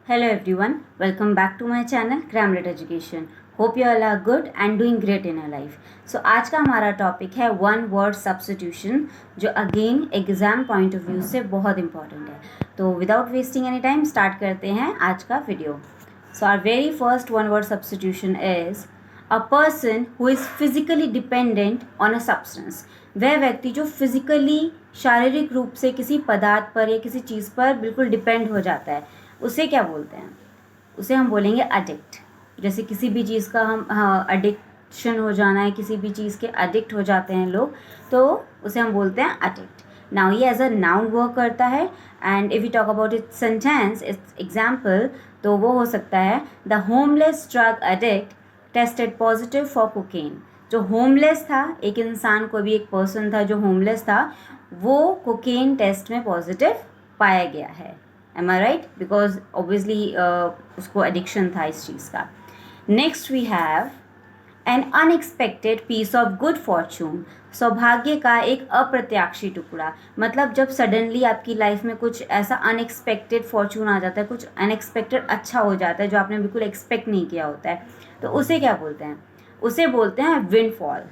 Hello everyone, welcome back to my channel Gramlet Education. Hope you all are good and doing great in your life. So आज का हमारा topic है one word substitution, जो again exam point of view से बहुत important है. तो without wasting any time start करते हैं आज का video. So our very first one word substitution is a person who is physically dependent on a substance. वह व्यक्ति जो फिजिकली शारीरिक रूप से किसी पदार्थ पर या किसी चीज़ पर बिल्कुल डिपेंड हो जाता है, उसे क्या बोलते हैं? उसे हम बोलेंगे अडिक्ट. जैसे किसी भी चीज़ का हम अडिक्शन हो जाना है, किसी भी चीज़ के अडिक्ट हो जाते हैं लोग, तो उसे हम बोलते हैं अडिक्ट. नाउ ये एज अ नाउन वर्क करता है. And if you talk about it sentence, it's example, तो वो हो सकता है the homeless drug addict tested positive for cocaine. जो होमलेस था, एक इंसान, कोई भी एक पर्सन था जो होमलेस था, वो कोकेन टेस्ट में पॉजिटिव पाया गया है. Am I right? Because obviously उसको एडिक्शन था इस चीज़ का. Next we have an unexpected piece of good fortune. सौभाग्य का एक अप्रत्याशी टुकड़ा. मतलब जब सडनली आपकी लाइफ में कुछ ऐसा अनएक्सपेक्टेड फॉर्चून आ जाता है, कुछ अनएक्सपेक्टेड अच्छा हो जाता है जो आपने बिल्कुल एक्सपेक्ट नहीं किया होता है, तो उसे क्या बोलते हैं? उसे बोलते हैं विंडफॉल.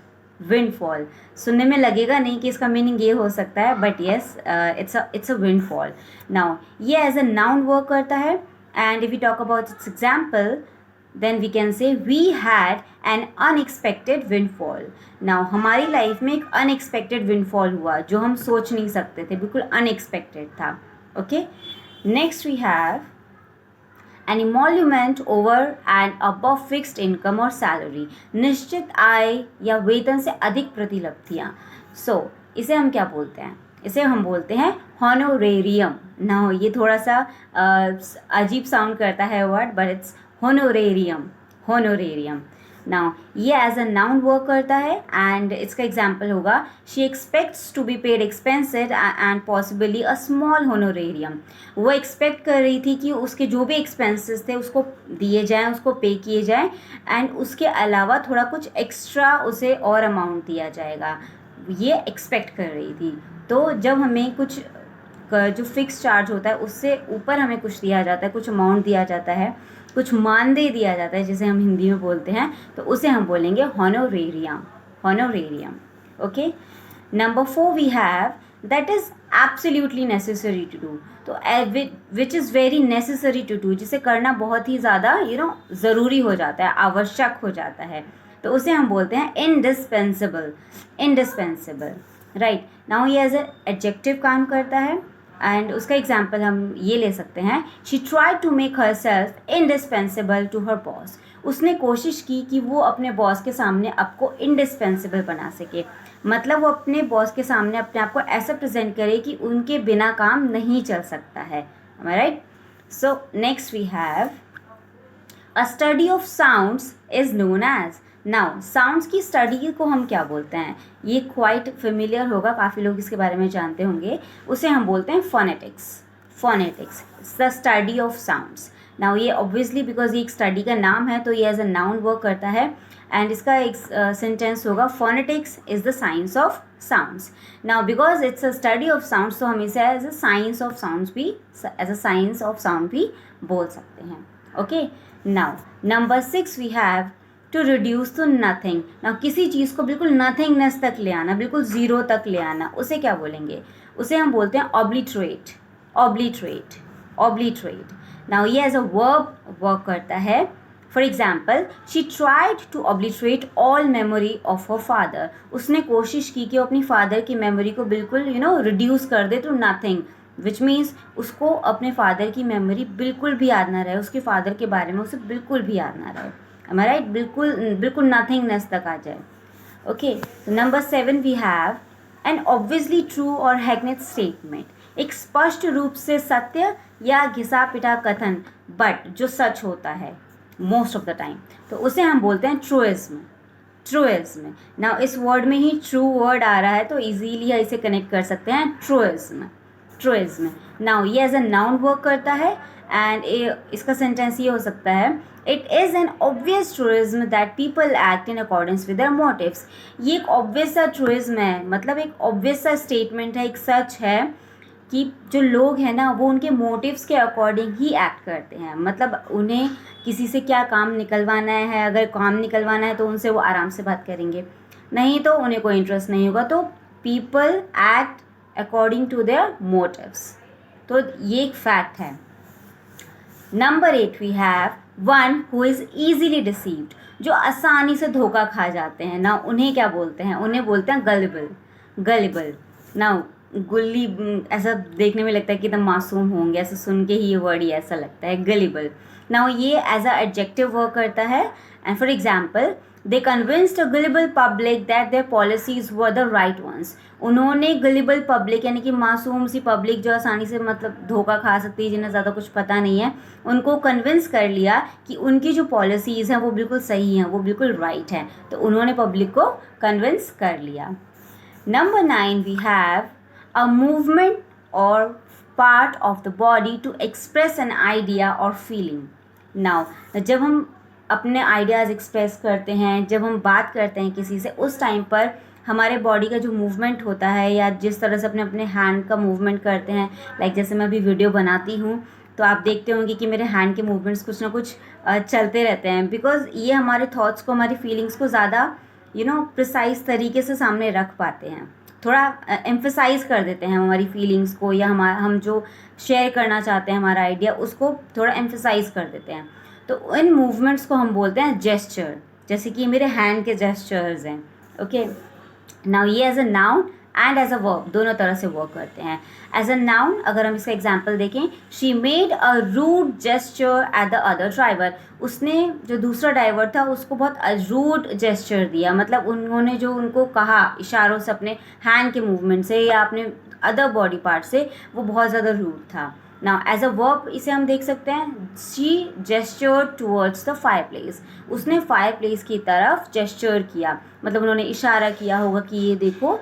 विंडफॉल सुनने में लगेगा नहीं कि इसका मीनिंग ये हो सकता है, but yes, it's a windfall. Now ये एज अ नाउन वर्क करता है. And if you talk about its example, then we can say we had an unexpected windfall. Now हमारी लाइफ में एक अनएक्सपेक्टेड विंडफॉल हुआ जो हम सोच नहीं सकते थे, बिल्कुल अनएक्सपेक्टेड था. Okay, next we have an emolument over and above fixed income और सैलरी. निश्चित आय या वेतन से अधिक प्रतिलब्धियाँ. सो इसे हम क्या बोलते हैं? इसे हम बोलते हैं हॉनोरेरियम. ना ये थोड़ा सा अजीब साउंड करता है word, but it's honorarium. Honorarium. Now ये एज अ नाउन वर्क करता है. एंड इसका एग्जाम्पल होगा she expects to be paid expenses and possibly a small honorarium. वो एक्सपेक्ट कर रही थी कि उसके जो भी एक्सपेंसेस थे उसको दिए जाएं, उसको पे किए जाएं, एंड उसके अलावा थोड़ा कुछ एक्स्ट्रा उसे और अमाउंट दिया जाएगा. ये एक्सपेक्ट कर रही थी. तो जब हमें कुछ जो फिक्स चार्ज होता है उससे ऊपर हमें कुछ दिया जाता है, कुछ अमाउंट दिया जाता है, कुछ मानदेय दिया जाता है, जिसे हम हिंदी में बोलते हैं, तो उसे हम बोलेंगे honorarium. Honorarium. Okay, number 4 we have that is absolutely necessary to do. तो which is very necessary to do, जिसे करना बहुत ही ज़्यादा ज़रूरी हो जाता है, आवश्यक हो जाता है, तो उसे हम बोलते हैं इंडिस्पेंसिबल. इंडिस्पेंसिबल. राइट. नाउ ये एज ए एडजेक्टिव काम करता है. एंड उसका एग्जाम्पल हम ये ले सकते हैं, she try to make herself indispensable to her boss. उसने कोशिश की कि वो अपने बॉस के सामने आपको इंडिस्पेंसिबल बना सके. मतलब वो अपने बॉस के सामने अपने आप को ऐसा प्रेजेंट करे कि उनके बिना काम नहीं चल सकता है. Right. So next we have a study of sounds is known as. Now sounds की स्टडी को हम क्या बोलते हैं? ये क्वाइट फेमिलियर होगा, काफ़ी लोग इसके बारे में जानते होंगे. उसे हम बोलते हैं phonetics. Phonetics, the study of sounds. Now ये ऑब्वियसली बिकॉज ये एक स्टडी का नाम है, तो ये एज अ नाउन वर्क करता है. एंड इसका एक सेंटेंस होगा, phonetics is the science of sounds. Now because it's a study of sounds, तो हम इसे as a science of sounds भी, as a science of sound भी बोल सकते हैं. Okay. Now number 6 we have to reduce to nothing. ना किसी चीज़ को बिल्कुल नथिंगनेस तक ले आना, बिल्कुल ज़ीरो तक ले आना, उसे क्या बोलेंगे? उसे हम बोलते हैं ऑब्लिटरेट. ऑब्लिटरेट. ऑब्लिटरेट. नाउ ये एज अ वर्ब वर्क करता है. For example, she tried to obliterate all memory of her father. उसने कोशिश की कि वो अपनी फादर की मेमोरी को बिल्कुल रिड्यूस कर दे टू नथिंग, विच मीन्स उसको अपने फादर की मेमोरी बिल्कुल भी याद ना रहे, उसके फादर के बारे में उसे बिल्कुल भी याद ना रहे. राइट. बिल्कुल बिल्कुल नथिंगनेस तक आ जाए. Okay. Number 7 we have an obviously true और हैकनेड स्टेटमेंट. एक स्पष्ट रूप से सत्य या घिसा पिटा कथन, बट जो सच होता है मोस्ट ऑफ द टाइम, तो उसे हम बोलते हैं ट्रूइज्म. ट्रूइज्म. नाउ इस वर्ड में ही ट्रू वर्ड आ रहा है, तो इजीली इसे कनेक्ट कर सकते हैं, ट्रूइज्म. ट्रूइज्म. नाउ ये एज अ नाउन वर्क करता है. एंड इसका सेंटेंस ये हो सकता है, it is an obvious truism that people act in accordance with their motives. ये एक ऑब्वियस सा ट्रूइज्म है, मतलब एक ऑब्वियस सा स्टेटमेंट है, एक सच है कि जो लोग हैं ना वो उनके मोटिव्स के अकॉर्डिंग ही एक्ट करते हैं। मतलब उन्हें किसी से क्या काम निकलवाना है, अगर काम निकलवाना है तो उनसे वो आराम से बात करेंगे, नहीं तो उन्हें कोई इंटरेस्ट नहीं होगा। तो people act according to their motives, तो ये एक फैक्ट है। Number 8 we have one who is easily deceived, जो आसानी से धोखा खा जाते हैं ना, उन्हें क्या बोलते हैं? उन्हें बोलते हैं गलिबल। गलिबल ना, गुल्ली ऐसा देखने में लगता है कि एकदम मासूम होंगे, ऐसा सुन के ही ये वर्ड ही ऐसा लगता है, गलिबल। ना ये एज अ एडजेक्टिव वर्क करता है। And for example, they convinced a gullible public that their policies were the right ones. उन्होंने गलिबल पब्लिक यानी कि मासूम सी पब्लिक जो आसानी से मतलब धोखा खा सकती है, जिन्हें ज़्यादा कुछ पता नहीं है, उनको कन्विंस कर लिया कि उनकी जो पॉलिसीज़ हैं वो बिल्कुल सही हैं, वो बिल्कुल राइट हैं। तो उन्होंने पब्लिक को कन्विंस कर लिया। Number 9 we have a movement or part of the body to express an idea or feeling. Now, जब हम अपने आइडियाज़ एक्सप्रेस करते हैं, जब हम बात करते हैं किसी से, उस टाइम पर हमारे बॉडी का जो मूवमेंट होता है या जिस तरह से अपने हैंड का मूवमेंट करते हैं, लाइक जैसे मैं अभी वीडियो बनाती हूँ तो आप देखते होंगे कि मेरे हैंड के मूवमेंट्स कुछ ना कुछ चलते रहते हैं, बिकॉज ये हमारे थॉट्स को, हमारी फीलिंग्स को ज़्यादा प्रिसाइज तरीके से सामने रख पाते हैं, थोड़ा एम्फसाइज़ कर देते हैं हमारी फीलिंग्स को, या हम जो शेयर करना चाहते हैं हमारा आइडिया, उसको थोड़ा एम्फसाइज़ कर देते हैं। तो इन मूवमेंट्स को हम बोलते हैं जेस्चर, जैसे कि मेरे हैंड के जेस्चर्स हैं। ओके, नाउ ये as a noun and as a verb दोनों तरह से वर्क करते हैं। एज अ नाउन अगर हम इसका एग्जाम्पल देखें, she made a rude gesture at the other driver, उसने जो दूसरा ड्राइवर था उसको बहुत रूड जेस्चर दिया, मतलब उन्होंने जो उनको कहा इशारों से, अपने हैंड के मूवमेंट से या अपने अदर बॉडी पार्ट से, वो बहुत ज़्यादा रूड था। नाउ एज अ वर्ब इसे हम देख सकते हैं, she gesture towards the fire place, उसने फायर प्लेस की तरफ जेस्चर किया, मतलब उन्होंने इशारा किया होगा कि ये देखो।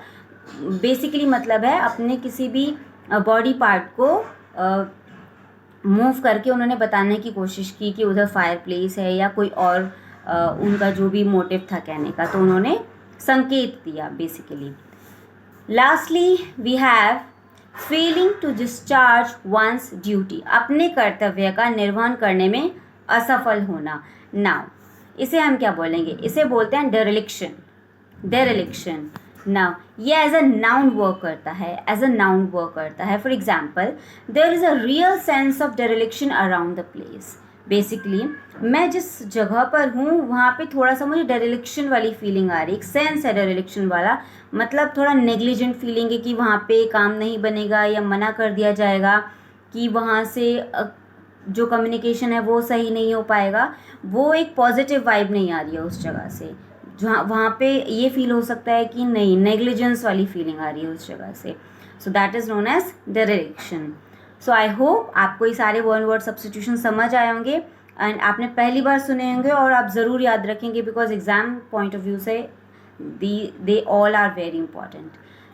बेसिकली मतलब है अपने किसी भी बॉडी पार्ट को मूव करके उन्होंने बताने की कोशिश की कि उधर फायर प्लेस है, या कोई और उनका जो भी मोटिव था कहने का, तो उन्होंने संकेत दिया basically. Lastly we have failing to discharge one's duty, अपने कर्तव्य का निर्वहन करने में असफल होना। नाउ इसे हम क्या बोलेंगे? इसे बोलते हैं डेरेलिक्शन। डेरेलिक्शन नाउ ये एज अ नाउन वर्क करता है, एज अ नाउन वर्क करता है। For example, there is a real sense of dereliction around the place. Basically मैं जिस जगह पर हूँ वहाँ पे थोड़ा सा मुझे डेरेलिक्शन वाली फीलिंग आ रही है, एक सेंस है डेरेलिक्शन वाला, मतलब थोड़ा नेग्लिजेंट फीलिंग है कि वहाँ पे काम नहीं बनेगा या मना कर दिया जाएगा, कि वहाँ से जो कम्युनिकेशन है वो सही नहीं हो पाएगा। वो एक पॉजिटिव वाइब नहीं आ रही है उस जगह से, जहाँ वहाँ पे ये फील हो सकता है कि नहीं, नेग्लिजेंस वाली फीलिंग आ रही है उस जगह से। So that is known as dereliction. So I hope आपको ये सारे वन वर्ड सब्स्टिट्यूशन समझ आए होंगे एंड आपने पहली बार सुने होंगे, और आप ज़रूर याद रखेंगे because exam point of view से they all are very important.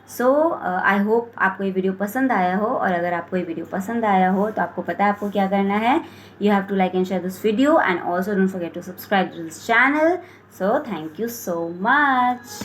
So I hope आपको ये वीडियो पसंद आया हो, और अगर आपको ये वीडियो पसंद आया हो तो आपको पता है आपको क्या करना है। You have to like and share this video and also don't forget to subscribe to this channel. So thank you so much.